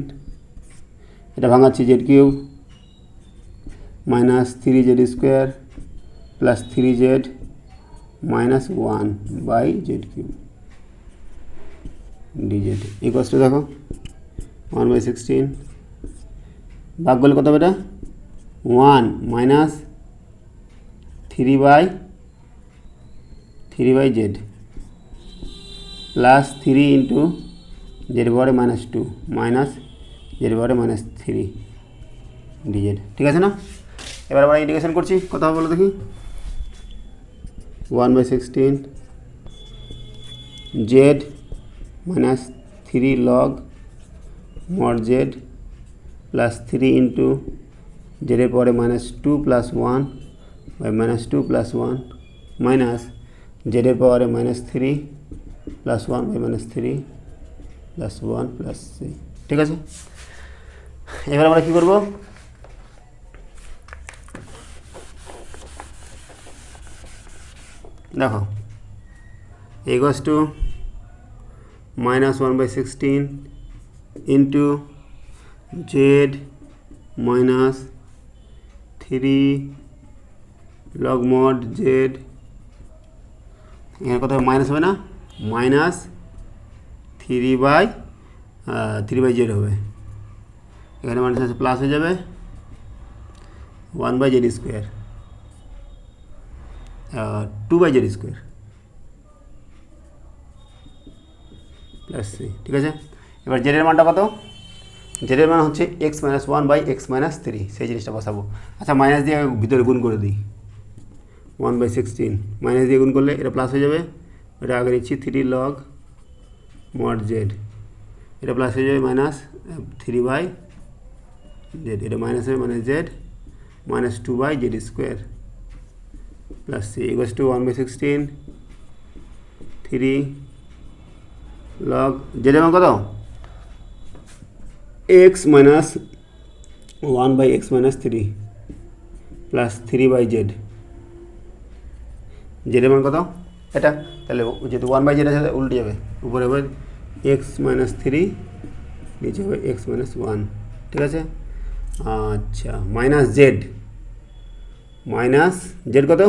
এটা ভাঙাচ্ছি z cube minus 3z square plus 3z minus 1/z cube d z equals to দেখো 1/16 ভাগ করলে কত হবে এটা 1 minus 3/z plus 3 into z পাওয়ারে মাইনাস 2 মাইনাস জেড পাওয়ারে মাইনাস 3 ডিজেড, ঠিক আছে না? এবার আমরা ইন্টিগ্রেশন করছি, কত হবে বলো দেখি 1/16 z minus 3 log mod z plus 3 into জেডের পরে minus 2 plus 1 by minus 2 plus 1 minus জেডের পাওয়ারে minus 3 plus 1 by minus 3 plus 1 plus 3, ঠিক আছে? এবার আমরা কী করবো, দেখো equals to minus 1/16 into z minus 3 log mod z, এখানে কত হবে মাইনাস হবে না, মাইনাস 3/z হবে, এখানে মাইনাস আছে প্লাস হয়ে যাবে 1/z square 2/z square plus 3, ঠিক আছে? এবার জেডের মানটা কত, জেডের মান হচ্ছে x মাইনাস 1/x-3, সেই জিনিসটা বসাবো। আচ্ছা মাইনাস দিয়ে ভিতরে গুণ করে দিই, 1/16 মাইনাস দিয়ে গুণ করলে এটা প্লাস হয়ে যাবে, এটা আগে নিচ্ছি 3 লগ মড জেড, এটা প্লাস হয়ে যাবে মাইনাস 3/z, এটা মাইনাস হবে minus z minus 2/z square plus 3 equals to 1/16 3 log জেডের মান কত x minus 1/x-3 plus 3/z, জেডের মান কত এটা, তাহলে যেহেতু 1/z আছে উল্টে যাবে, উপরে হবে x-3 নিচে হবে x-1, ঠিক আছে? আচ্ছা মাইনাস জেড কত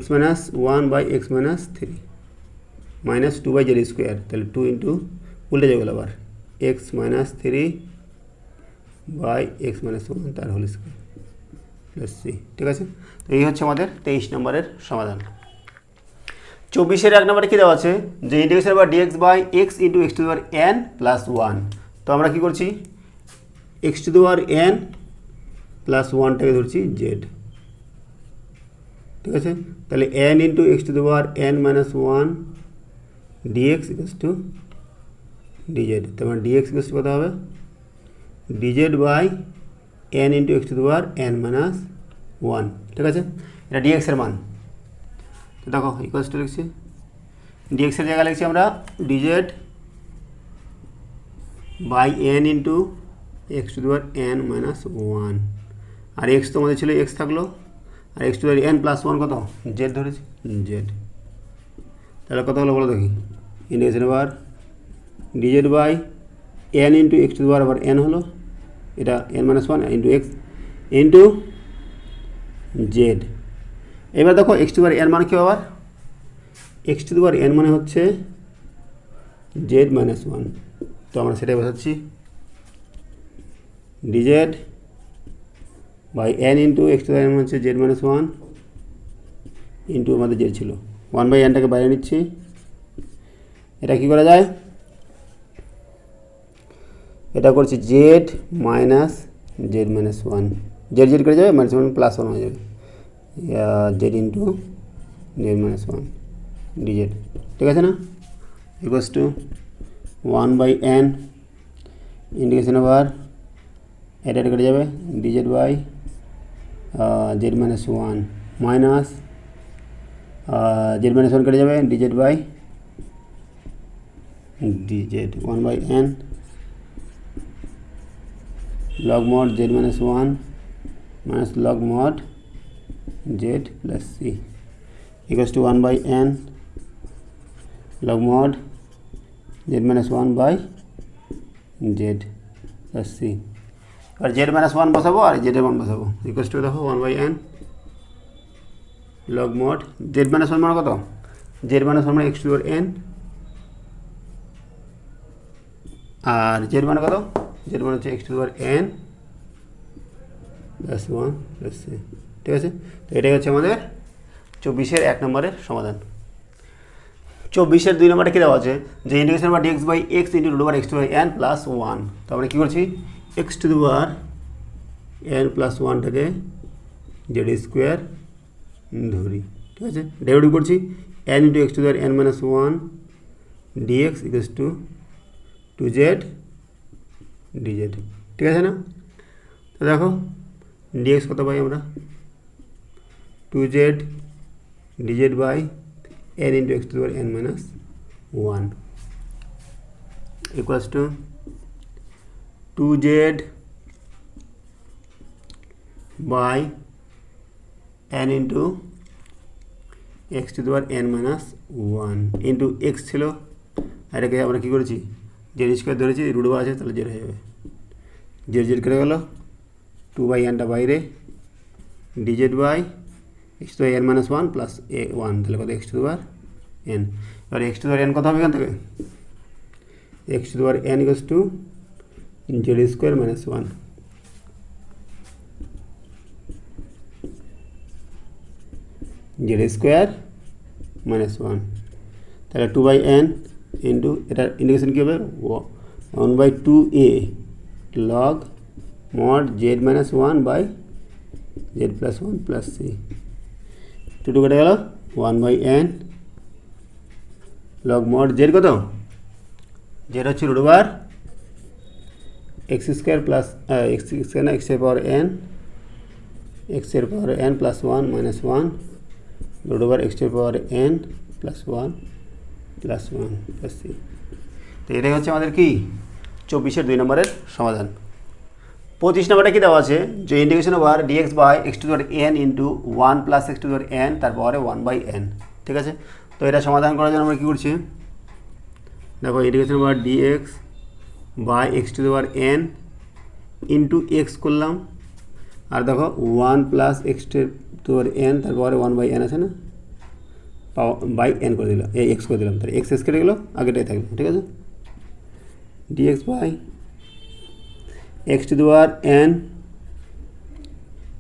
x-1/x-3 মাইনাস 2/z স্কোয়ার, তাহলে 2 ইন্টু উল্টে যাবে আবার x-3/x-1 তার হোল স্কোয়ার প্লাস c, ঠিক আছে? তো এই হচ্ছে আমাদের 23 নম্বরের সমাধান। 24-এর 1 নম্বরে কী দেওয়া আছে, যে ইন্টিগ্রেশন বা dx by x into x to the power n plus 1, তো আমরা কী করছি x to the power n plus 1টাকে ধরছি z, ঠিক আছে? তাহলে n into x to the power n minus 1 dx equals to dz, তোমার dx ইকুয়ালস টু কত হবে dz by n into x to the power n minus 1, ঠিক আছে? এটা dx এর মান, তো দেখো ইকুয়ালস টু লিখছি, dx এর জায়গায় লিখছি আমরা dz by n into x to the power n minus 1, আর x তো আমাদের ছিল x থাকলো, আর x to the power n plus 1 কত z ধরেছি z, তাহলে কত হলো বলো দেখি, ইন্টিগ্রেশন আবার dz by n into x to the power আবার n হলো, এটা n minus 1 into x into z। এবার দেখো x to the power n মানে কি আবার, x to the power n মানে হচ্ছে z মাইনাস 1, তো আমরা সেটাই বসাচ্ছি dz by n into x to the power n হচ্ছে z মাইনাস 1 ইন্টু আমাদের z ছিল 1/nটাকে বাইরে নিচ্ছি, এটা কি করা যায়, এটা করছি z minus z minus 1, z করে যাবে মাইনাস 1 প্লাস 1 হয়ে যাবে z into z minus 1 dz, ঠিক আছে না? ইকুয়ালস টু 1/n ইন্টিগ্রেশন আবার এটা কেটে যাবে dz বাই z minus 1 minus z minus one কেটে যাবে, dz by dz, one by n log mod z minus one minus log mod z plus c equals to one by n log mod z minus one by z plus c. আর z minus one বসাবো আর জেডের মান বসাবো, equals to দেখো one by n log mod z minus one মানে কত, z minus one মানে x to the power n, আর জেড মানে কত, জেড মানে হচ্ছে x to the power n plus one plus C. ঠিক আছে, তো এটাই হচ্ছে আমাদের 24-এর 1 নম্বরের সমাধান। 24-এর 2 নম্বরটা কী দেওয়া আছে, যে ইন্টিগ্রেশন বা d x by x into root over x two by n plus one. তো আমরা কী করছি, x to the power n plus ওয়ানটাকে জেড স্কোয়ার ধরি। ঠিক আছে, ডেরিভেটিভ করছি, n into x to the power n minus one d x equals to two z d z. ঠিক আছে না, তো দেখো ডিএক্স কত পাই আমরা, two z d z by n into x to the power n minus one equals to two z by n into x to the power n minus one into x ছিল, এটাকে আমরা কী করেছি জেড স্কোয়ার ধরেছি, root over আছে তাহলে Z হয়ে যাবে, জেড জেড কেটে গেল, টু বাই এনটা বাইরে d z by x to n minus one plus a one, তাহলে কত x to the power n. এবার x to the power n কত হবে এখান থেকে, x to the power n equals to z square minus one, z square minus one, তাহলে two by n into এটা integration কী হবে, one by two a log mod z minus one by z plus one plus C, two two কেটে গেল, one by n log mod Z কত, Z হচ্ছে root over x square plus x square না এক্সের পাওয়ার N, এক্সের পাওয়ার n plus one minus one root over এক্সের পাওয়ার n plus one plus one plus C. তো এটাই হচ্ছে আমাদের কি 24-এর 2 নম্বরের সমাধান। 25 নম্বরটা কী দেওয়া আছে, যে integration over dx by x to the power n into one plus x to the power n তারপরে ওয়ান বাই এন। ঠিক আছে, তো এটা সমাধান করার জন্য আমরা কী করছি, দেখো integration over dx by x to the power n into x করলাম, আর দেখো one plus x to the power n তারপরে ওয়ান বাই এন আছে না, বাই এন করে দিলাম, এই এক্স করে দিলাম, তাহলে এক্স এক্স কেটে গেলো, আগেটাই থাকবে। ঠিক আছে, dx by x to the power n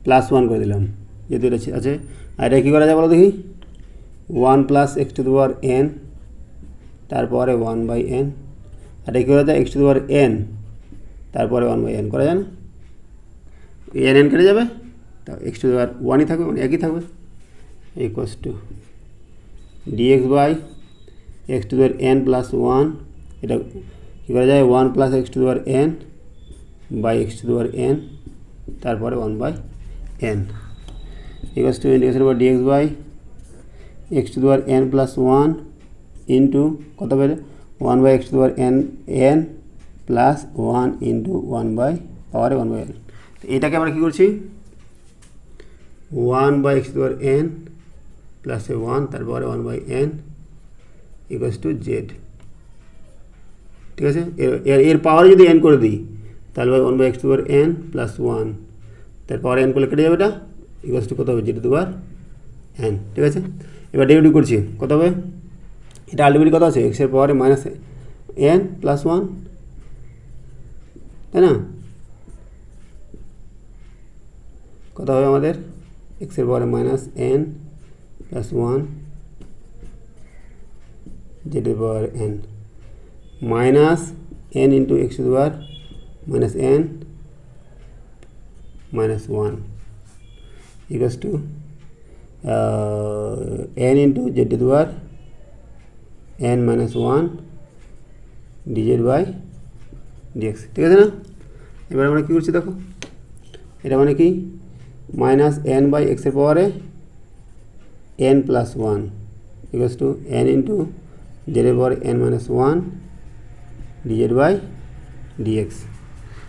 plus one করে দিলাম, যেহেতু এটা আছে, আর এটা কী করা যায় বলো দেখি, one plus x to the power n তারপরে ওয়ান বাই এন, আর এটা কী করা যায় x to the power n তারপরে ওয়ান বাই এন করা যায় না, এন এন কেটে যাবে, তা এক্স টু দি পাওয়ার ওয়ানই থাকবে, মানে একই থাকবে, equals to d x by x to the power n plus one, এটা কী করা যায় one plus x to the power n by x to the power n তারপরে one by n equals to integration over dx by x to the power n plus one into কত পেলে one by x to the power n n plus one into one by পাওয়ারে one by n. এটাকে আমরা কী করছি, one by x to the power n plus one তারপরে one by n equals to z. ঠিক আছে, এর power যদি এন করে দিই তাহলে one by x to the power n plus one তার পাওয়ার এন করলে কেটে যাবে, এটা ইকুয়ালস টু কত হবে Z to the power N. ঠিক আছে, এবার ডেরিভেটিভ করছি, কত হবে, এটা আলটিমেটলি কত আছে এক্সের পাওয়ারে মাইনাস এন প্লাস ওয়ান, তাই না, কত হবে আমাদের এক্সের পাওয়ারে মাইনাস এন প্লাস ওয়ান জেডের power n minus n into x to the power minus n minus one equals to n into z to the power n minus one d z by d x. ঠিক আছে না, এবার আমরা কী করছি দেখো, এটা মানে কি মাইনাস এন বাই এক্সের পাওয়ারে n plus one equals to n into জেডের power n minus one d z by d x.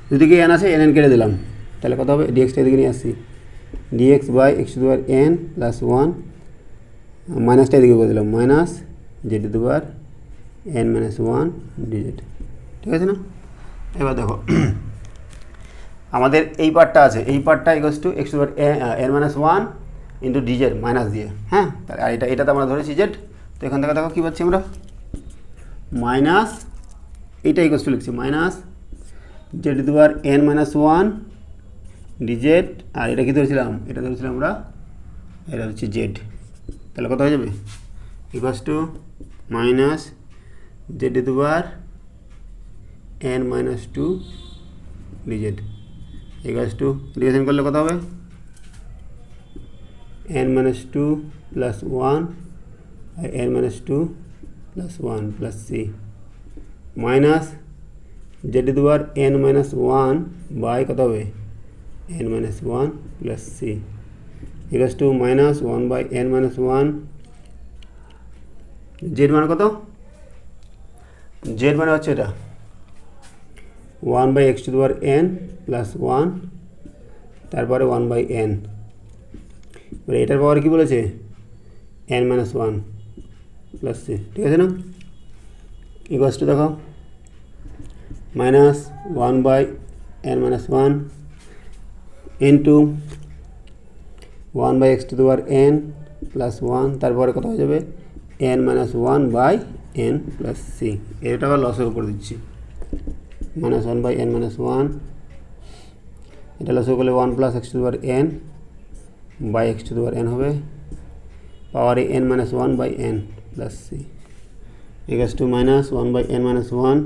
দুদিকে n আছে n কেটে দিলাম, তাহলে কত হবে ডিএক্সটা এদিকে নিয়ে আসছি, dx by x to the power n plus one মাইনাসটা এদিকে করে দিলাম minus z to the power n minus one dz. ঠিক আছে না? এবার দেখো আমাদের এই পার্টটা আছে, এই পার্টটা equals to x to the power n minus one into DZ minus দিয়ে, হ্যাঁ, তাহলে আর এটাতে আমরা ধরেছি জেড। তো এখান থেকে দেখো কী পাচ্ছি আমরা, মাইনাস এইটা ইকুয়ালস টু লিখছি minus z to the power n minus one d z, আর এটা কি ধরেছিলাম, এটা ধরেছিলাম আমরা, এটা হচ্ছে জেড। তাহলে কত হয়ে যাবে equals to minus z to the power n minus two dz equals to division করলে কত হবে n minus two plus one আর n minus two plus one plus c minus z to the power n minus one by কত হবে n minus one plus c equals to minus one by n minus one. Z মানে কত, z মানে হচ্ছে এটা one by x to the power n plus one, তারপরে one by n, এবার এটার পাওয়ার কী বলেছে n minus one plus C. ঠিক আছে না? ইকুয়ালস টু দেখো minus one by n minus one into one by x to the power n plus one, তারপরে কত হয়ে যাবে n minus one by n plus c. এটা আবার লসের উপর দিচ্ছি, minus one by n minus one, এটা লসের করলে one plus x to the power n by x to the power n হবে, পাওয়ারে n minus one by n plus c equals to minus one by n minus one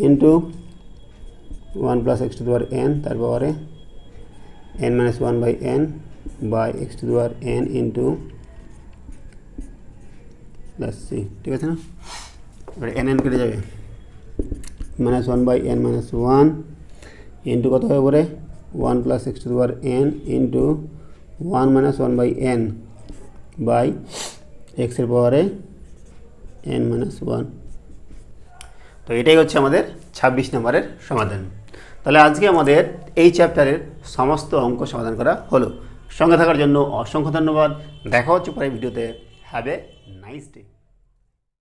into one plus x to the power n, তার পাওয়ারে n minus one by n by x to the power n into plus C. ঠিক আছে না? এবারে n কেটে যাবে, minus one by n minus one into কত হবে পরে one plus x to the power n into one minus one by n by এক্সের পাওয়ারে n মাইনাস ওয়ান। তো এটাই হচ্ছে আমাদের 26 নম্বরের সমাধান। তাহলে আজকে আমাদের এই চ্যাপ্টারের সমস্ত অঙ্ক সমাধান করা হলো। সঙ্গে থাকার জন্য অসংখ্য ধন্যবাদ। দেখা হচ্ছে পরের ভিডিওতে। Have a nice day.